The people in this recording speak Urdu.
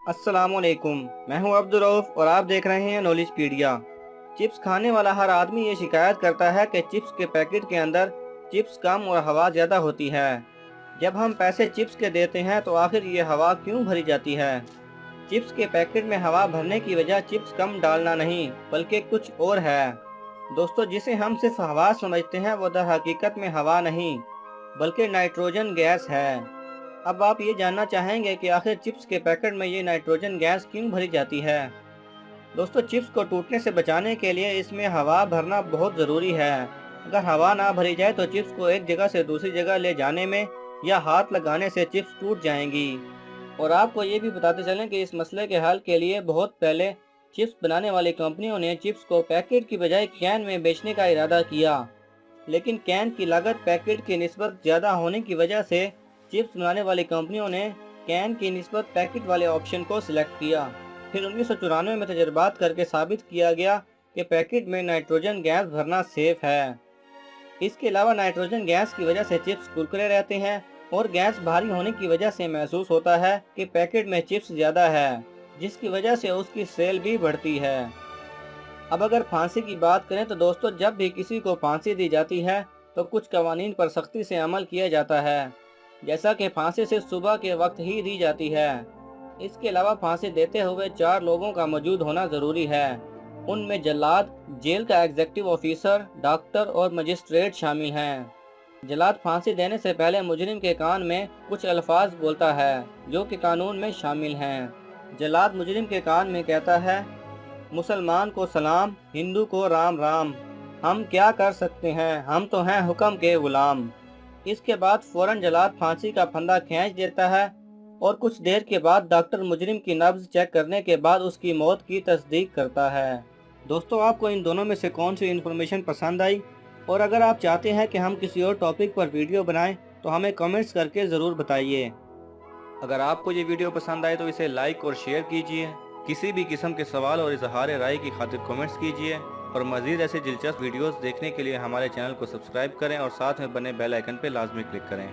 السلام علیکم، میں ہوں عبدالرؤف اور آپ دیکھ رہے ہیں نالج پیڈیا۔ چپس کھانے والا ہر آدمی یہ شکایت کرتا ہے کہ چپس کے پیکٹ کے اندر چپس کم اور ہوا زیادہ ہوتی ہے۔ جب ہم پیسے چپس کے دیتے ہیں تو آخر یہ ہوا کیوں بھری جاتی ہے؟ چپس کے پیکٹ میں ہوا بھرنے کی وجہ چپس کم ڈالنا نہیں بلکہ کچھ اور ہے۔ دوستو، جسے ہم صرف ہوا سمجھتے ہیں وہ در حقیقت میں ہوا نہیں بلکہ نائٹروجن گیس ہے۔ اب آپ یہ جاننا چاہیں گے کہ آخر چپس کے پیکٹ میں یہ نائٹروجن گیس کیوں بھری جاتی ہے؟ دوستو، چپس کو ٹوٹنے سے بچانے کے لیے اس میں ہوا بھرنا بہت ضروری ہے۔ اگر ہوا نہ بھری جائے تو چپس کو ایک جگہ سے دوسری جگہ لے جانے میں یا ہاتھ لگانے سے چپس ٹوٹ جائیں گی۔ اور آپ کو یہ بھی بتاتے چلیں کہ اس مسئلے کے حل کے لیے بہت پہلے چپس بنانے والی کمپنیوں نے چپس کو پیکٹ کی بجائے کین میں بیچنے کا ارادہ کیا، لیکن کین کی لاگت پیکٹ کی نسبت زیادہ ہونے کی وجہ سے چپس بنانے والی کمپنیوں نے کین کی نسبت پیکٹ والے آپشن کو سلیکٹ کیا۔ پھر 1994 میں تجربات کر کے ثابت کیا گیا کہ پیکٹ میں نائٹروجن گیس بھرنا سیف ہے۔ اس کے علاوہ نائٹروجن گیس کی وجہ سے چپس کرکرے رہتے ہیں اور گیس بھاری ہونے کی وجہ سے محسوس ہوتا ہے کہ پیکٹ میں چپس زیادہ ہے، جس کی وجہ سے اس کی سیل بھی بڑھتی ہے۔ اب اگر پھانسی کی بات کریں تو دوستو، جب بھی کسی کو پھانسی دی جاتی ہے تو کچھ قوانین پر سختی سے عمل کیا جاتا ہے، جیسا کہ پھانسی سے صبح کے وقت ہی دی جاتی ہے۔ اس کے علاوہ پھانسی دیتے ہوئے 4 لوگوں کا موجود ہونا ضروری ہے۔ ان میں جلاد، جیل کا ایگزیکٹو آفیسر، ڈاکٹر اور مجسٹریٹ شامل ہیں۔ جلاد پھانسی دینے سے پہلے مجرم کے کان میں کچھ الفاظ بولتا ہے جو کہ قانون میں شامل ہیں۔ جلاد مجرم کے کان میں کہتا ہے: مسلمان کو سلام، ہندو کو رام رام، ہم کیا کر سکتے ہیں، ہم تو ہیں حکم کے غلام۔ اس کے بعد فوراً جلاد پھانسی کا پھندا کھینچ دیتا ہے اور کچھ دیر کے بعد ڈاکٹر مجرم کی نبض چیک کرنے کے بعد اس کی موت کی تصدیق کرتا ہے۔ دوستو، آپ کو ان دونوں میں سے کون سی انفارمیشن پسند آئی؟ اور اگر آپ چاہتے ہیں کہ ہم کسی اور ٹاپک پر ویڈیو بنائیں تو ہمیں کمنٹس کر کے ضرور بتائیے۔ اگر آپ کو یہ ویڈیو پسند آئے تو اسے لائک اور شیئر کیجیے۔ کسی بھی قسم کے سوال اور اظہار رائے کی خاطر کمنٹس کیجیے، اور مزید ایسے دلچسپ ویڈیوز دیکھنے کے لیے ہمارے چینل کو سبسکرائب کریں اور ساتھ میں بنے بیل آئیکن پہ لازمی کلک کریں۔